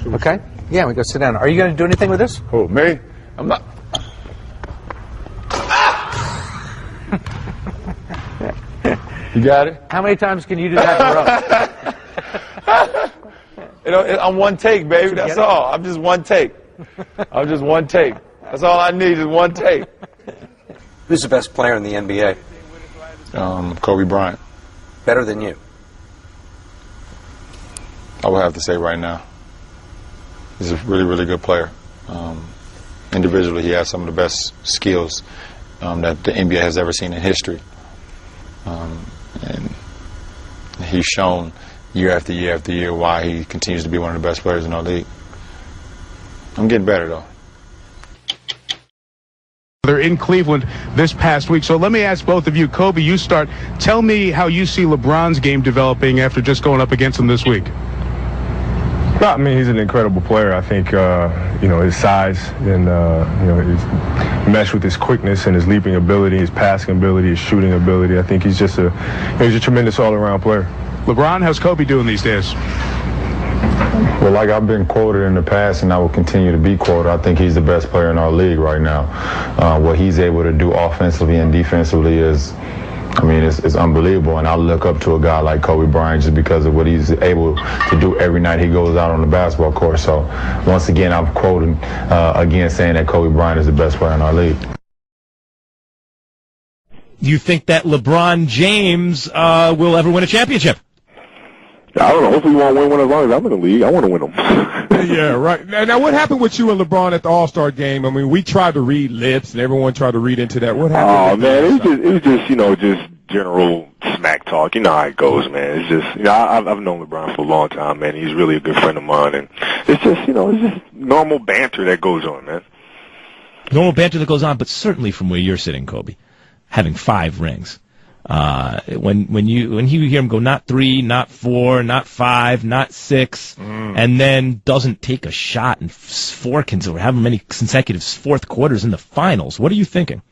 Okay? Yeah, we go sit down. Are you going to do anything with this? Who, me? I'm not. You got it? How many times can you do that in a row? I'm one take, baby. That's all. I'm just one take. I'm just one take. That's all I need is one take. Who's the best player in the NBA? Kobe Bryant. Better than you? I would have to say right now. He's a really, really good player. Individually, he has some of the best skills that the NBA has ever seen in history. And he's shown year after year after year why he continues to be one of the best players in our league. I'm getting better, though. They're in Cleveland this past week. So let me ask both of you. Kobe, you start. Tell me how you see LeBron's game developing after just going up against him this week. I mean, he's an incredible player. I think, his size and, his mesh with his quickness and his leaping ability, his passing ability, his shooting ability. I think he's just he's a tremendous all-around player. LeBron, how's Kobe doing these days? Well, like I've been quoted in the past, and I will continue to be quoted, I think he's the best player in our league right now. What he's able to do offensively and defensively is, it's unbelievable. And I look up to a guy like Kobe Bryant just because of what he's able to do every night he goes out on the basketball court. So, once again, I'm quoting again saying that Kobe Bryant is the best player in our league. Do you think that LeBron James will ever win a championship? I don't know. Hopefully, he won't win one as long as I'm in the league. I want to win them. Yeah, right. Now, what happened with you and LeBron at the All-Star game? I mean, we tried to read lips, and everyone tried to read into that. What happened? Oh, man, it was just just general smack talk. You know how it goes, man. It's just, I've known LeBron for a long time, man. He's really a good friend of mine, and it's just, it's just normal banter that goes on, man. Normal banter that goes on, but certainly from where you're sitting, Kobe, having 5 rings. When you hear him go not 3, not 4, not 5, not 6, and then doesn't take a shot in 4 however many consecutive fourth quarters in the finals, what are you thinking?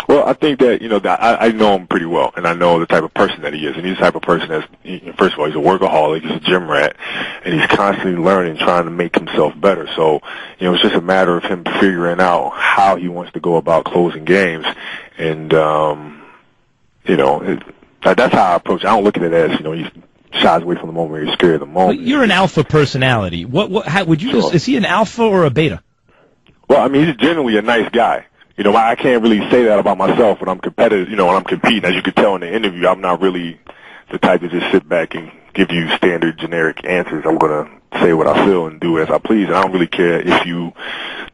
Well, I think that, I know him pretty well, and I know the type of person that he is. And he's the type of person that's, first of all, he's a workaholic, he's a gym rat, and he's constantly learning, trying to make himself better. So, it's just a matter of him figuring out how he wants to go about closing games. And, that's how I approach it. I don't look at it as, he shies away from the moment, or he's scared of the moment. But you're an alpha personality. How would you Sure. is he an alpha or a beta? Well, he's generally a nice guy. I can't really say that about myself when I'm competitive, when I'm competing. As you could tell in the interview, I'm not really the type to just sit back and give you standard generic answers. I'm going to say what I feel and do as I please. And I don't really care if you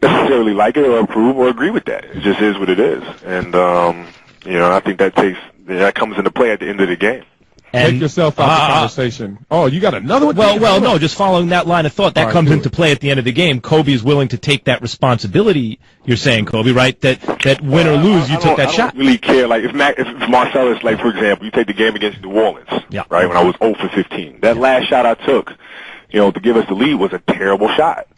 necessarily like it or approve or agree with that. It just is what it is. And, I think that comes into play at the end of the game. And, take yourself out the conversation. Oh, you got another one? Well, no, just following that line of thought, that comes into play at the end of the game. Kobe is willing to take that responsibility, you're saying, Kobe, right? That win or lose, you took that shot. I don't really care. Like, if Marcellus, like, for example, you take the game against New Orleans, right, when I was 0 for 15. That last shot I took, to give us the lead was a terrible shot.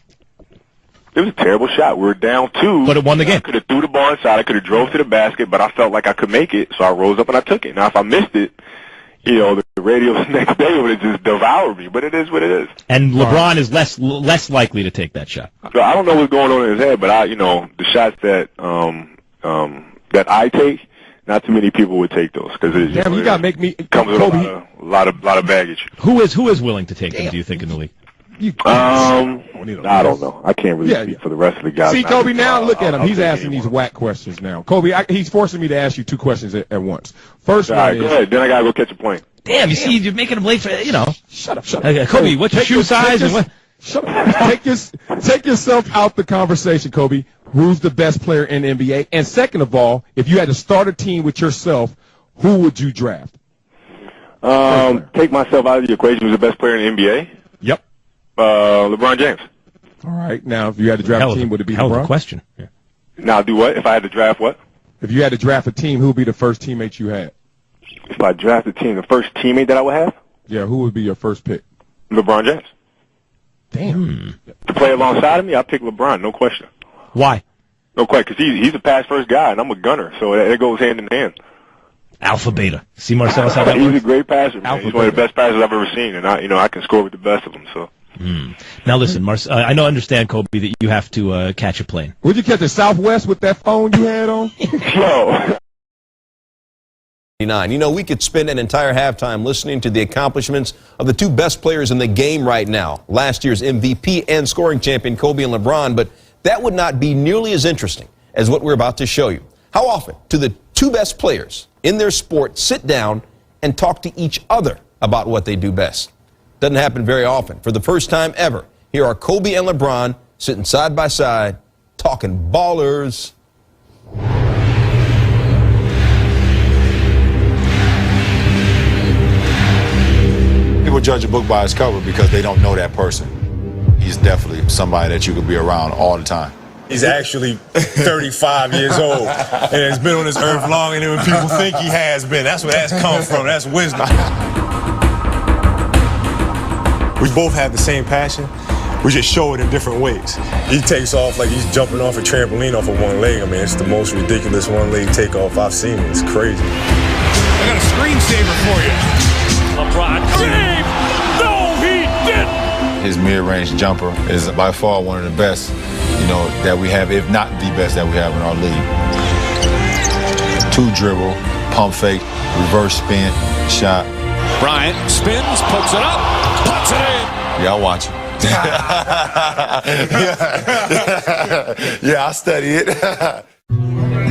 It was a terrible shot. We were down 2. But it won the game. I could have threw the ball inside. I could have drove to the basket, but I felt like I could make it, so I rose up and I took it. Now, if I missed it, the radio the next day would have just devoured me, but it is what it is. And LeBron is less likely to take that shot. So I don't know what's going on in his head, but the shots that that I take, not too many people would take those because you gotta make me comes with a lot of baggage. Who is willing to take them? Do you think in the league? I don't know. I can't really speak for the rest of the guys. See, Kobe, now look at him. He's asking these whack questions now. Kobe, he's forcing me to ask you 2 questions at once. First one is... Go ahead. Then I got to go catch a point. Damn, you see, you're making him late for, Shut up. Kobe, what's your shoe size? Shut up. Take yourself out the conversation, Kobe. Who's the best player in the NBA? And second of all, if you had to start a team with yourself, who would you draft? Take myself out of the equation. Who's the best player in the NBA? Yep. LeBron James. All right. Now, if you had to draft a team, would it be LeBron? Hell of a question. Yeah. Now, do what? If I had to draft what? If you had to draft a team, who would be the first teammate you had? If I draft a team, the first teammate that I would have? Yeah, who would be your first pick? LeBron James. Damn. To play alongside of me, I'd pick LeBron, no question. Why? No question, because he's a pass-first guy, and I'm a gunner, so it goes hand in hand. Alpha beta. See Marcellus how that He's works? a great passer, man. He's one of the best passers I've ever seen, and I can score with the best of them, so. Now listen, I understand, Kobe, that you have to catch a plane. Would you catch a Southwest with that phone you had on? Yo. You know, we could spend an entire halftime listening to the accomplishments of the two best players in the game right now, last year's MVP and scoring champion Kobe and LeBron, but that would not be nearly as interesting as what we're about to show you. How often do the two best players in their sport sit down and talk to each other about what they do best? Doesn't happen very often. For the first time ever, here are Kobe and LeBron sitting side by side, talking ballers. People judge a book by its cover because they don't know that person. He's definitely somebody that you could be around all the time. He's actually 35 years old and has been on this earth longer than when people think he has been. That's where that's come from. That's wisdom. We both have the same passion. We just show it in different ways. He takes off like he's jumping off a trampoline off of one leg. I mean, it's the most ridiculous one-leg takeoff I've seen. It's crazy. I got a screensaver for you. LeBron James! No, he didn't! His mid-range jumper is by far one of the best, that we have, if not the best that we have in our league. Two dribble, pump fake, reverse spin, shot. Bryant spins, puts it up, puts it in. Yeah, I watch it. Yeah, I study it.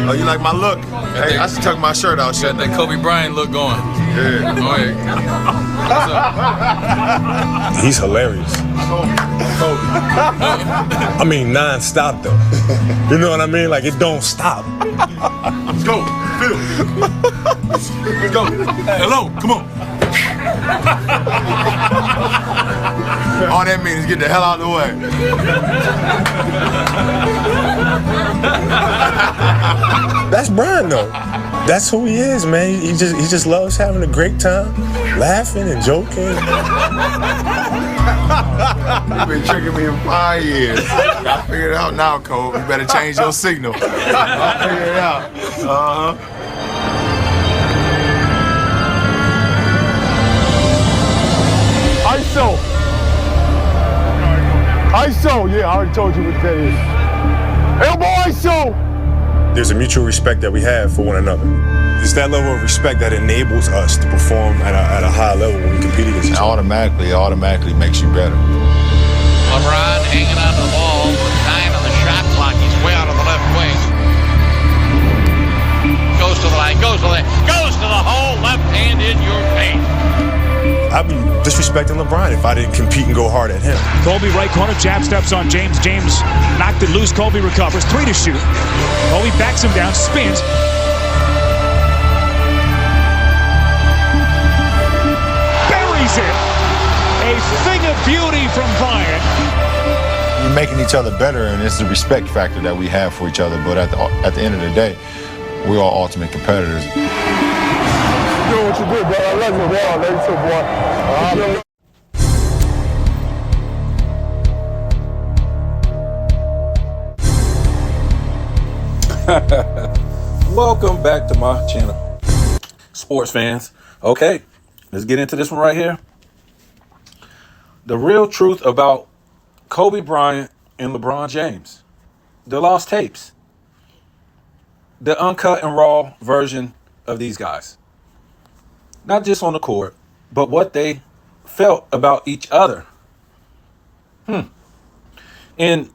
Oh, you like my look? Hey, I should tuck my shirt out. Got that Kobe Bryant look going. Yeah. Oh, yeah. He's hilarious. I mean, non-stop, though. You know what I mean? Like, it don't stop. Let's go. Phil. Let's go. Hello, come on. All that means is get the hell out of the way. That's Bryant, though. That's who he is, man. He just loves having a great time, laughing and joking. You've been tricking me in 5 years. I figured it out now, Cole. You better change your signal. I figured it out. ISO, yeah, I already told you what that is. Elbow ISO! There's a mutual respect that we have for one another. It's that level of respect that enables us to perform at a high level when we compete against each other. It automatically makes you better. LeBron hanging on to the ball, time on the shot clock. He's way out of the left wing. Goes to the line, goes to the hole, left hand in your face. I'd be disrespecting LeBron if I didn't compete and go hard at him. Kobe right corner, jab steps on James. James knocked it loose. Kobe recovers. 3 to shoot. Kobe backs him down, spins. Buries it. A thing of beauty from Bryant. We're making each other better, and it's the respect factor that we have for each other. But at the end of the day, we're all ultimate competitors. Doing what you do, bro. I love you, bro. I love you too, boy. Welcome back to my channel, sports fans. Okay, let's get into this one right here. The real truth about Kobe Bryant and LeBron James. The lost tapes. The uncut and raw version of these guys. Not just on the court, but what they felt about each other. And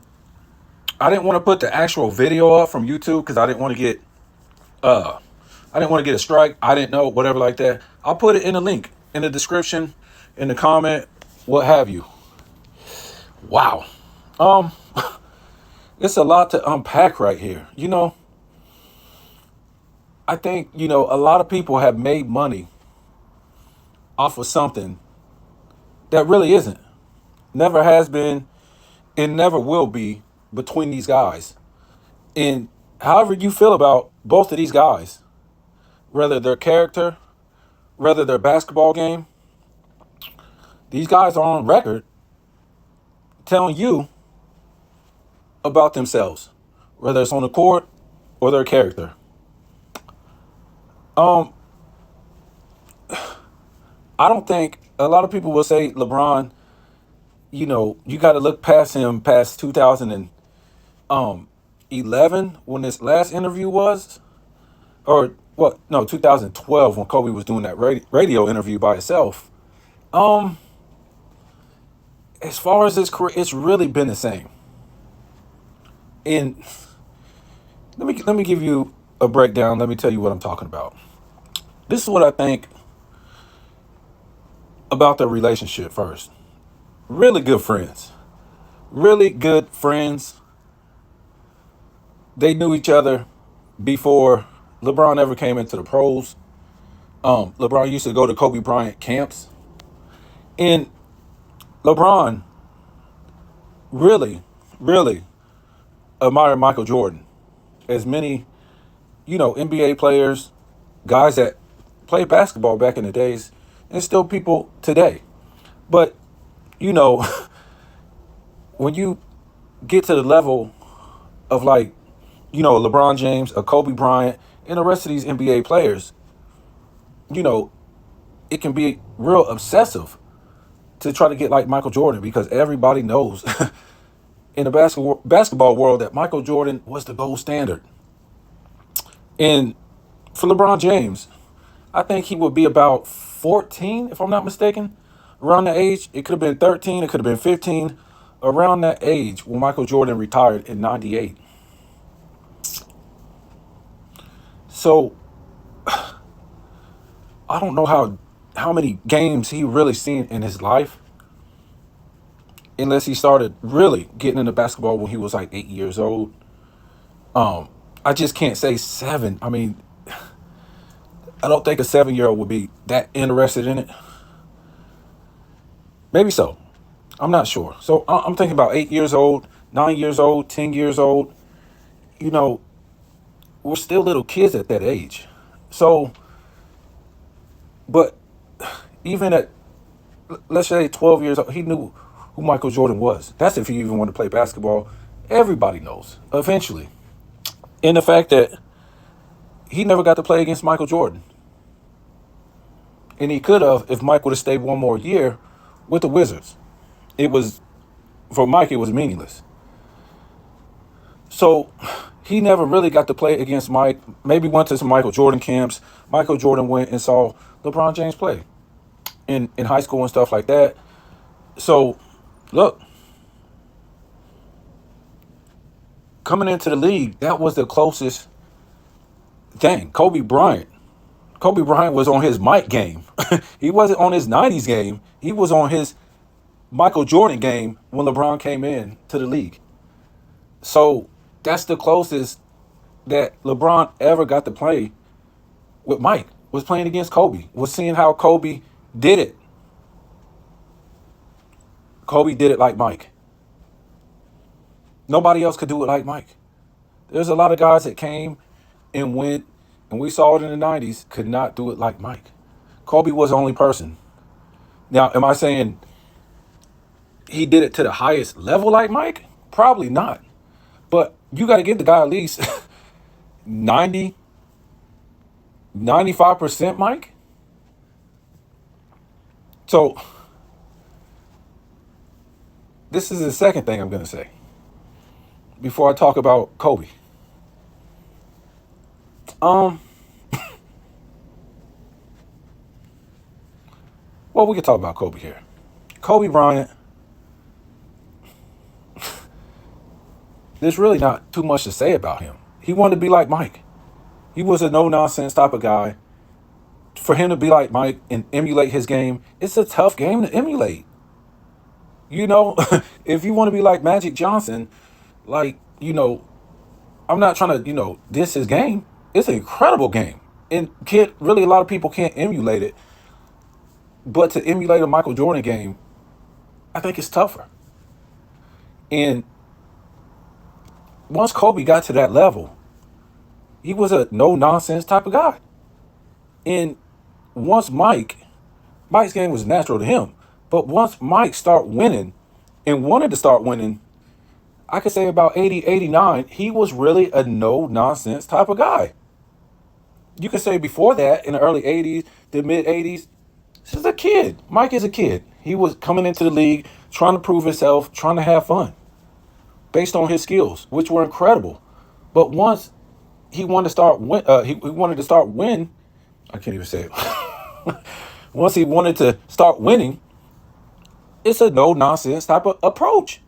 I didn't want to put the actual video up from YouTube because I didn't want to get a strike. I didn't know, whatever like that. I'll put it in the link in the description, in the comment, what have you. Wow. It's a lot to unpack right here. I think, a lot of people have made money off of something that really isn't. Never has been and never will be between these guys. And however you feel about both of these guys, whether their character, whether their basketball game, these guys are on record telling you about themselves, whether it's on the court or their character. I don't think a lot of people will say LeBron you got to look past him past 2011 when this last interview was, or what? No, 2012 when Kobe was doing that radio interview by himself. As far as his career, it's really been the same. And let me give you a breakdown. Let me tell you what I'm talking about. This is what I think about their relationship first. Really good friends. Really good friends. They knew each other before LeBron ever came into the pros. LeBron used to go to Kobe Bryant camps. And LeBron really, really admired Michael Jordan. As many, NBA players, guys that played basketball back in the days, and still people today. But, when you get to the level of LeBron James, a Kobe Bryant, and the rest of these NBA players, it can be real obsessive to try to get like Michael Jordan, because everybody knows in the basketball world that Michael Jordan was the gold standard. And for LeBron James, I think he would be about 14, if I'm not mistaken, around that age. It could have been 13, it could have been 15, around that age when Michael Jordan retired in 98. So I don't know how many games he really seen in his life, unless he started really getting into basketball when he was like 8 years old. I just can't say 7. I mean, I don't think a 7-year-old would be that interested in it. Maybe so. I'm not sure. So I'm thinking about 8 years old, 9 years old, 10 years old. We're still little kids at that age. So, but even at, let's say 12 years old, he knew who Michael Jordan was. That's if you even want to play basketball. Everybody knows eventually. And the fact that he never got to play against Michael Jordan. And he could have if Mike would have stayed one more year with the Wizards. For Mike, it was meaningless. So he never really got to play against Mike. Maybe went to some Michael Jordan camps. Michael Jordan went and saw LeBron James play in high school and stuff like that. So, look, coming into the league, that was the closest thing. Kobe Bryant was on his Mike game. He wasn't on his 90s game. He was on his Michael Jordan game when LeBron came in to the league. So that's the closest that LeBron ever got to play with Mike, was playing against Kobe, was seeing how Kobe did it. Kobe did it like Mike. Nobody else could do it like Mike. There's a lot of guys that came and went, and we saw it in the 90s, could not do it like Mike. Kobe was the only person. Now, am I saying he did it to the highest level like Mike? Probably not. But you got to give the guy at least 90, 95% Mike. So this is the second thing I'm going to say before I talk about Kobe. Well, we can talk about Kobe here. Kobe Bryant, there's really not too much to say about him. He wanted to be like Mike. He was a no-nonsense type of guy. For him to be like Mike and emulate his game, it's a tough game to emulate. If you want to be like Magic Johnson, I'm not trying to, diss his game. It's an incredible game. And a lot of people can't emulate it. But to emulate a Michael Jordan game, I think it's tougher. And once Kobe got to that level, he was a no-nonsense type of guy. And once Mike's game was natural to him. But once Mike started winning and wanted to start winning, I could say about 80, 89, he was really a no-nonsense type of guy. You could say before that, in the early 80s, the mid-80s, this is a kid. Mike is a kid. He was coming into the league, trying to prove himself, trying to have fun based on his skills, which were incredible. But once he wanted to start he wanted to start win. I can't even say it. Once he wanted to start winning, it's a no-nonsense type of approach.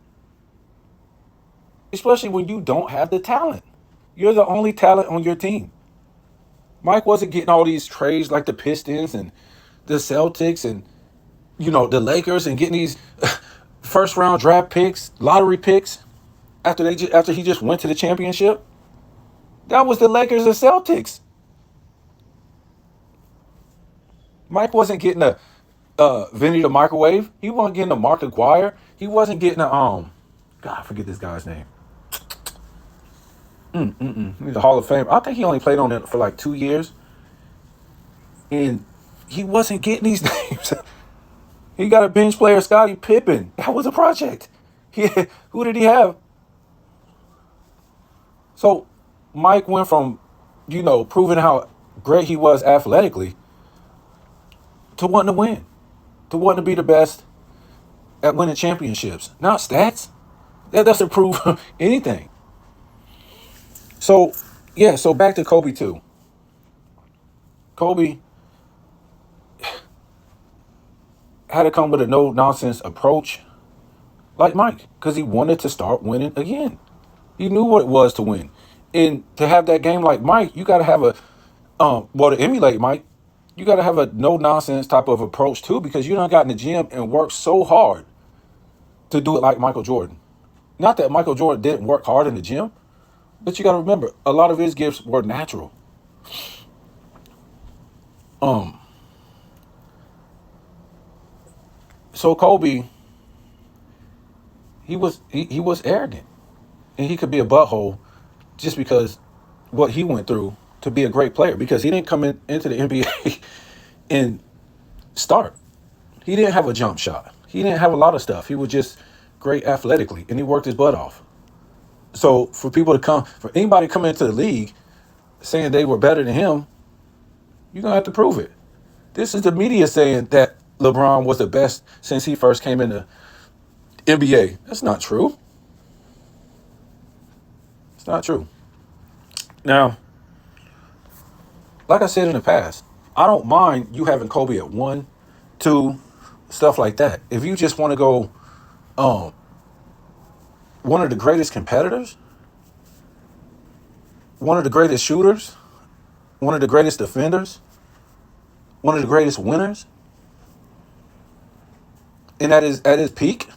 Especially when you don't have the talent. You're the only talent on your team. Mike wasn't getting all these trades like the Pistons and the Celtics and, the Lakers and getting these first-round draft picks, lottery picks after he just went to the championship. That was the Lakers and Celtics. Mike wasn't getting a Vinny the Microwave. He wasn't getting a Mark Aguirre. He wasn't getting a God, I forget this guy's name. He's a Hall of Fame. I think he only played on it for like 2 years. And he wasn't getting these names. He got a bench player, Scottie Pippen. That was a project. Who did he have? So Mike went from, proving how great he was athletically to wanting to win, to wanting to be the best at winning championships. Not stats. That doesn't prove anything. So back to Kobe too. Kobe had to come with a no-nonsense approach like Mike because he wanted to start winning again. He knew what it was to win. And to have that game like Mike, you got to have to emulate Mike, you got to have a no-nonsense type of approach too because you done got in the gym and worked so hard to do it like Michael Jordan. Not that Michael Jordan didn't work hard in the gym, but you got to remember, a lot of his gifts were natural. So Kobe, he was arrogant, and he could be a butthole just because what he went through to be a great player. Because he didn't come into the NBA and start. He didn't have a jump shot. He didn't have a lot of stuff. He was just great athletically, and he worked his butt off. So for anybody to come into the league saying they were better than him, you're going to have to prove it. This is the media saying that LeBron was the best since he first came in the NBA. That's not true. It's not true. Now, like I said in the past, I don't mind you having Kobe at 1, 2, stuff like that. If you just want to go one of the greatest competitors, one of the greatest shooters, one of the greatest defenders, one of the greatest winners, and at his peak,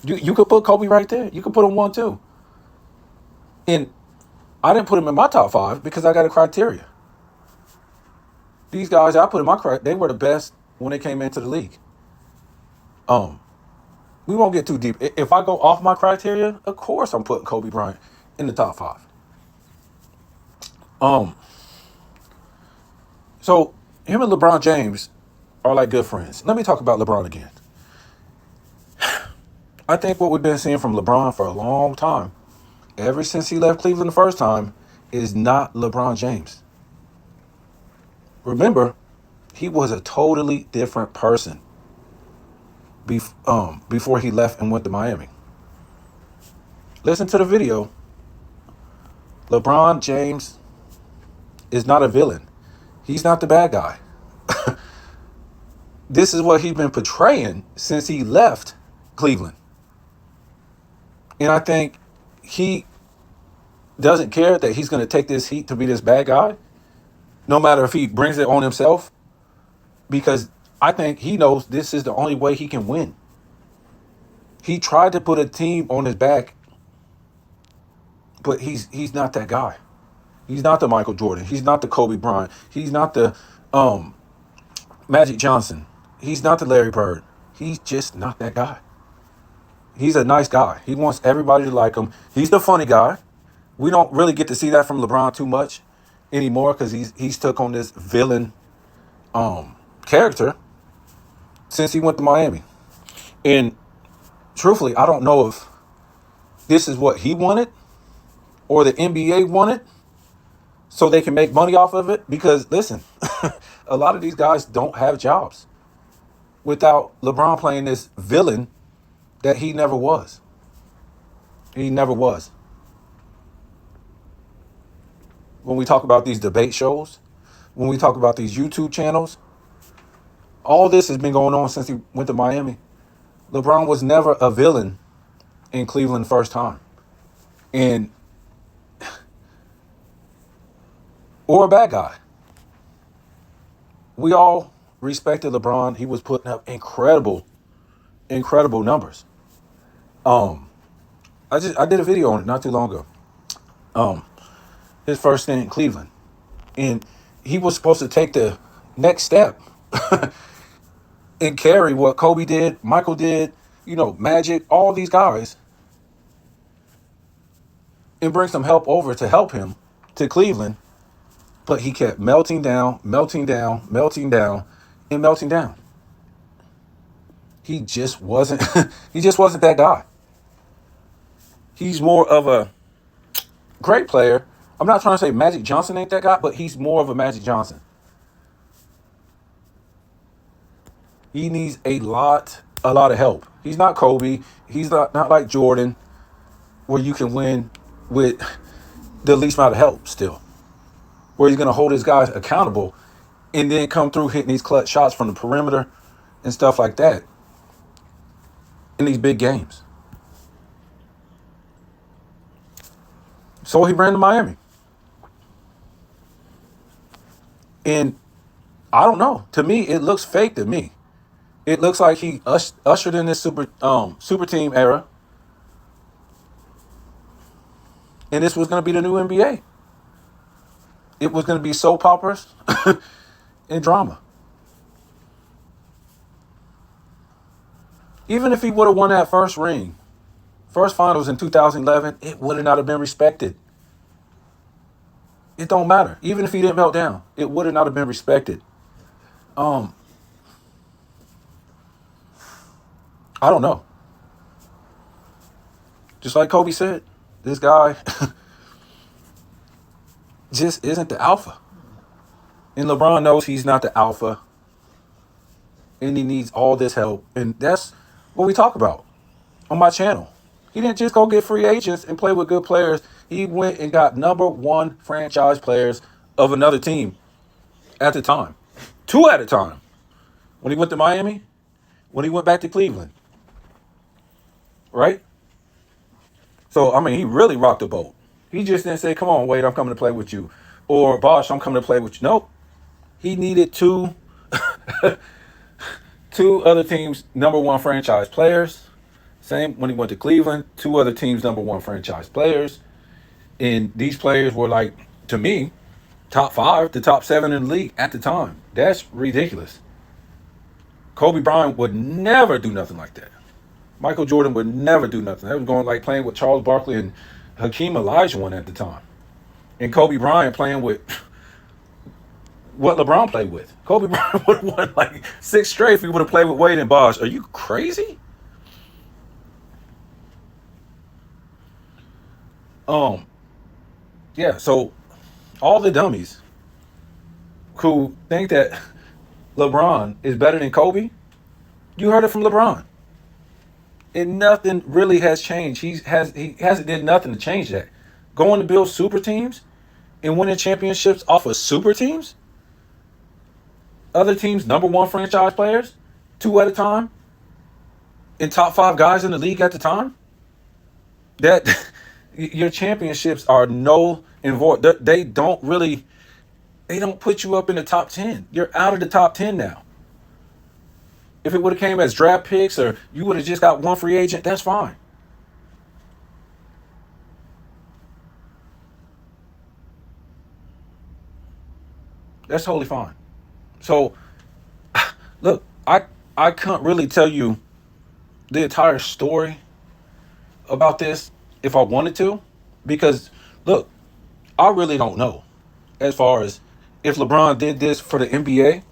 you could put Kobe right there. You could put him 1, 2. And I didn't put him in my top 5 because I got a criteria. These guys I put in my criteria, they were the best when they came into the league. We won't get too deep. If I go off my criteria, of course I'm putting Kobe Bryant in the top 5. So him and LeBron James are like good friends. Let me talk about LeBron again. I think what we've been seeing from LeBron for a long time, ever since he left Cleveland the first time, is not LeBron James. Remember, he was a totally different person before he left and went to Miami. Listen to the video. LeBron James is not a villain. He's not the bad guy. This is what he's been portraying since he left Cleveland. And I think he doesn't care that he's going to take this heat to be this bad guy, no matter if he brings it on himself, because I think he knows this is the only way he can win. He tried to put a team on his back, but he's not that guy. He's not the Michael Jordan. He's not the Kobe Bryant. He's not the Magic Johnson. He's not the Larry Bird. He's just not that guy. He's a nice guy. He wants everybody to like him. He's the funny guy. We don't really get to see that from LeBron too much anymore because he's took on this villain character since he went to Miami. And truthfully, I don't know if this is what he wanted or the NBA wanted so they can make money off of it. Because listen, a lot of these guys don't have jobs. without LeBron playing this villain that he never was. He never was. When we talk about these debate shows, when we talk about these YouTube channels, all this has been going on since he went to Miami. LeBron was never a villain in Cleveland the first time. Or a bad guy. We all respected LeBron. He was putting up incredible numbers. I did a video on it not too long ago. His first stint in Cleveland. And he was supposed to take the next step and carry what Kobe did, Michael did, Magic, all these guys, and bring some help over to help him to Cleveland. But he kept melting down. He just wasn't that guy. He's more of a great player. I'm not trying to say Magic Johnson ain't that guy, but he's more of a Magic Johnson. He needs a lot of help. He's not Kobe. He's not like Jordan, where you can win with the least amount of help still. Where he's going to hold his guys accountable and then come through hitting these clutch shots from the perimeter and stuff like that in these big games. So he ran to Miami. And I don't know. To me, it looks fake to me. It looks like he ushered in this super team era. And this was going to be the new NBA. It was going to be soap operas and drama. Even if he would have won that first finals in 2011, it would not have been respected. It don't matter. Even if he didn't melt down, it would not have been respected. I don't know. Just like Kobe said, this guy just isn't the alpha. And LeBron knows he's not the alpha. And he needs all this help. And that's what we talk about on my channel. He didn't just go get free agents and play with good players. He went and got #1 franchise players of another team at the time. 2 at a time. When he went to Miami, when he went back to Cleveland. Right? So, I mean, he really rocked the boat. He just didn't say, come on, Wade, I'm coming to play with you. Or, Bosh, I'm coming to play with you. Nope. He needed 2 other teams' #1 franchise players. Same when he went to Cleveland. 2 other teams' #1 franchise players. And these players were like, to me, top 5 to top 7 in the league at the time. That's ridiculous. Kobe Bryant would never do nothing like that. Michael Jordan would never do nothing. They was going like playing with Charles Barkley and Hakeem Olajuwon at the time. And Kobe Bryant playing with what LeBron played with. Kobe Bryant would have won like 6 straight if he would have played with Wade and Bosh. Are you crazy? Yeah, so all the dummies who think that LeBron is better than Kobe, you heard it from LeBron. And nothing really has changed. He hasn't did nothing to change that. Going to build super teams and winning championships off of super teams? Other teams' #1 franchise players, 2 at a time, and top 5 guys in the league at the time? That your championships are null and void. They don't put you up in the top 10. You're out of the top 10 now. If it would have came as draft picks or you would have just got 1 free agent, that's fine. That's totally fine. So, look, I can't really tell you the entire story about this if I wanted to, because, look, I really don't know as far as if LeBron did this for the NBA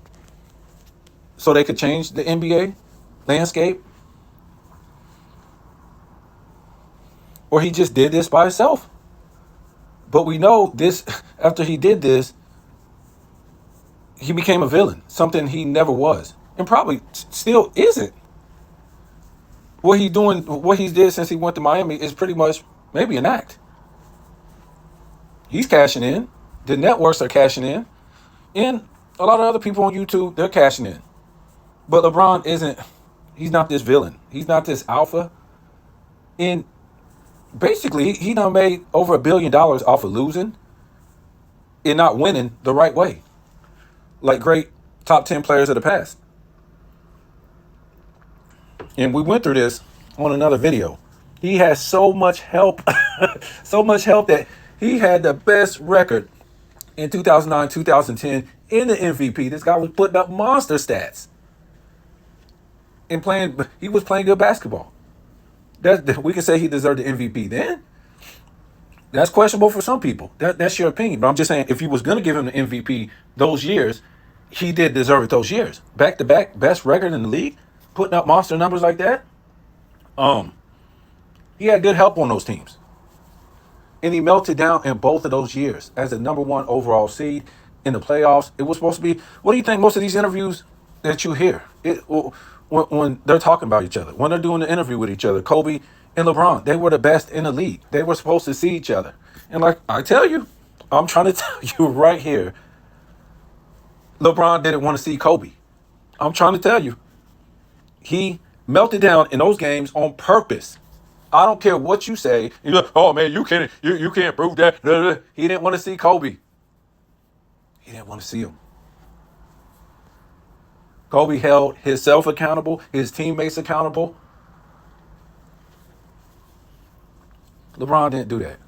so they could change the NBA landscape, or he just did this by himself. But we know this, after he did this, he became a villain, something he never was. and probably still isn't. What he's did since he went to Miami is pretty much maybe an act. He's cashing in. The networks are cashing in. And a lot of other people on YouTube, they're cashing in. But LeBron isn't, he's not this villain. He's not this alpha. And basically, he done made over $1 billion off of losing and not winning the right way. Like great top 10 players of the past. And we went through this on another video. He has so much help, so much help that he had the best record in 2009, 2010 in the MVP. This guy was putting up monster stats and he was playing good basketball. We can say he deserved the MVP then. That's questionable for some people. That's your opinion. But I'm just saying, if you was going to give him the MVP those years, he did deserve it those years. Back-to-back, best record in the league, putting up monster numbers like that. He had good help on those teams. And he melted down in both of those years as the number 1 overall seed in the playoffs. It was supposed to be, what do you think most of these interviews that you hear, when they're talking about each other, when they're doing the interview with each other, Kobe and LeBron, they were the best in the league. They were supposed to see each other. And like I tell you, I'm trying to tell you right here, LeBron didn't want to see Kobe. I'm trying to tell you. He melted down in those games on purpose. I don't care what you say. You're like, oh man, you can't prove that. He didn't want to see Kobe. He didn't want to see him. Kobe held himself accountable, his teammates accountable. LeBron didn't do that.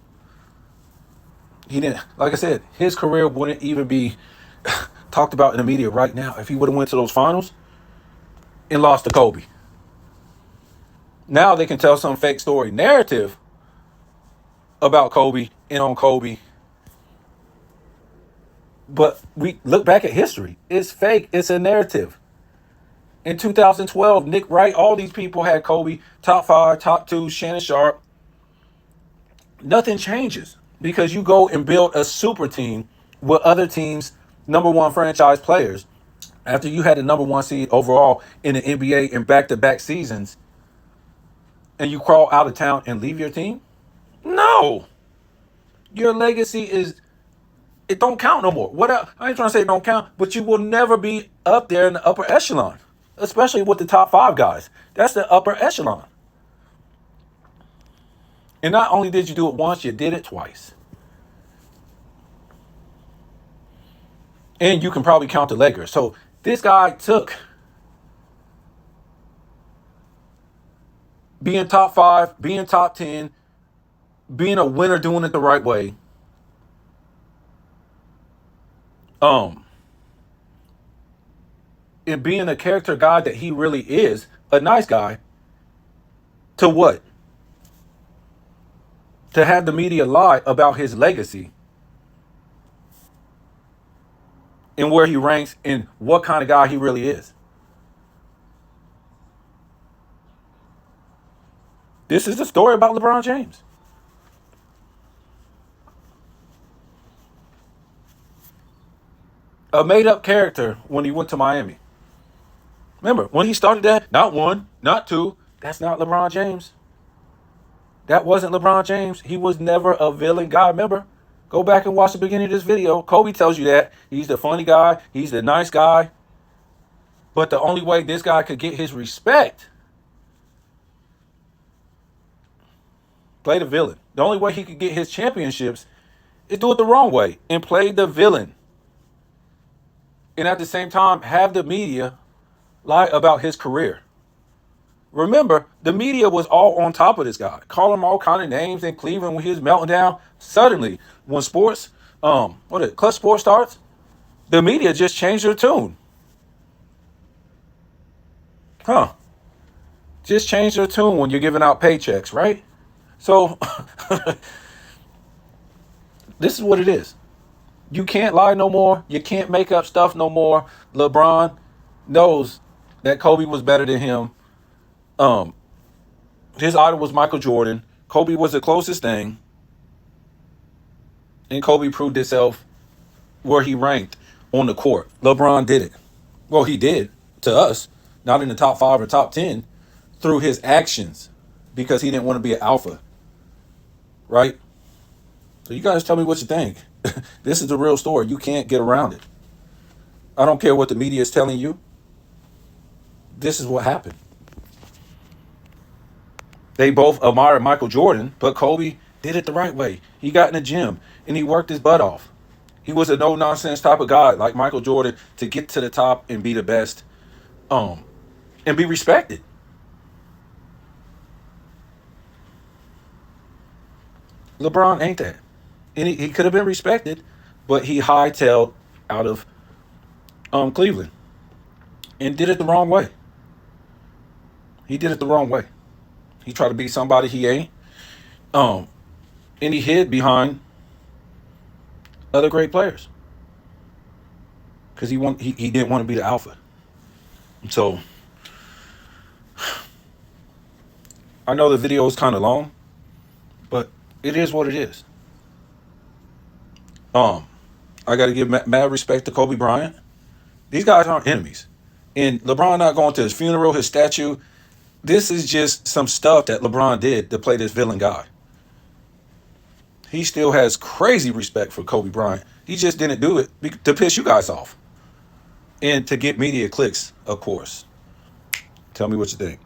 He didn't. Like I said, his career wouldn't even be talked about in the media right now if he would have went to those finals and lost to Kobe. Now they can tell some fake story narrative about Kobe and on Kobe. But we look back at history. It's fake. It's a narrative. In 2012, Nick Wright, all these people had Kobe top 5, top 2, Shannon Sharp. Nothing changes because you go and build a super team with other teams' number 1 franchise players after you had the number 1 seed overall in the NBA in back-to-back seasons, and you crawl out of town and leave your team? No. Your legacy it don't count no more. I ain't trying to say it don't count, but you will never be up there in the upper echelon, especially with the top 5 guys. That's the upper echelon. And not only did you do it once, you did it twice. And you can probably count the Lakers. So this guy took being top 5, being top 10, being a winner, doing it the right way. And being a character guy that he really is, a nice guy, to what? To have the media lie about his legacy and where he ranks and what kind of guy he really is. This is the story about LeBron James. A made-up character when he went to Miami. Remember, when he started that, not 1, not 2, that's not LeBron James. That wasn't LeBron James. He was never a villain guy. Remember, go back and watch the beginning of this video. Kobe tells you that. He's the funny guy. He's the nice guy. But the only way this guy could get his respect, play the villain. The only way he could get his championships is do it the wrong way and play the villain. And at the same time, have the media lie about his career. Remember, the media was all on top of this guy, calling him all kind of names in Cleveland when he was melting down. Suddenly, when sports, Clutch Sports starts, the media just changed their tune. Just change their tune when you're giving out paychecks, right? So, this is what it is. You can't lie no more. You can't make up stuff no more. LeBron knows that Kobe was better than him. His idol was Michael Jordan. Kobe was the closest thing. And Kobe proved himself where he ranked on the court. LeBron did it. Well, he did. to us, not in the top 5 or top 10, through his actions because he didn't want to be an alpha. Right? So you guys tell me what you think. This is the real story. You can't get around it. I don't care what the media is telling you. This is what happened. They both admired Michael Jordan, but Kobe did it the right way. He got in the gym and he worked his butt off. He was a no-nonsense type of guy like Michael Jordan to get to the top and be the best, and be respected. LeBron ain't that. And he could have been respected, but he hightailed out of Cleveland and did it the wrong way. He did it the wrong way. He tried to be somebody he ain't. And he hid behind other great players because he didn't want to be the alpha. So I know the video is kind of long, but it is what it is. I got to give mad respect to Kobe Bryant. These guys aren't enemies. And LeBron not going to his funeral, his statue. This is just some stuff that LeBron did to play this villain guy. He still has crazy respect for Kobe Bryant. He just didn't do it to piss you guys off. And to get media clicks, of course. Tell me what you think.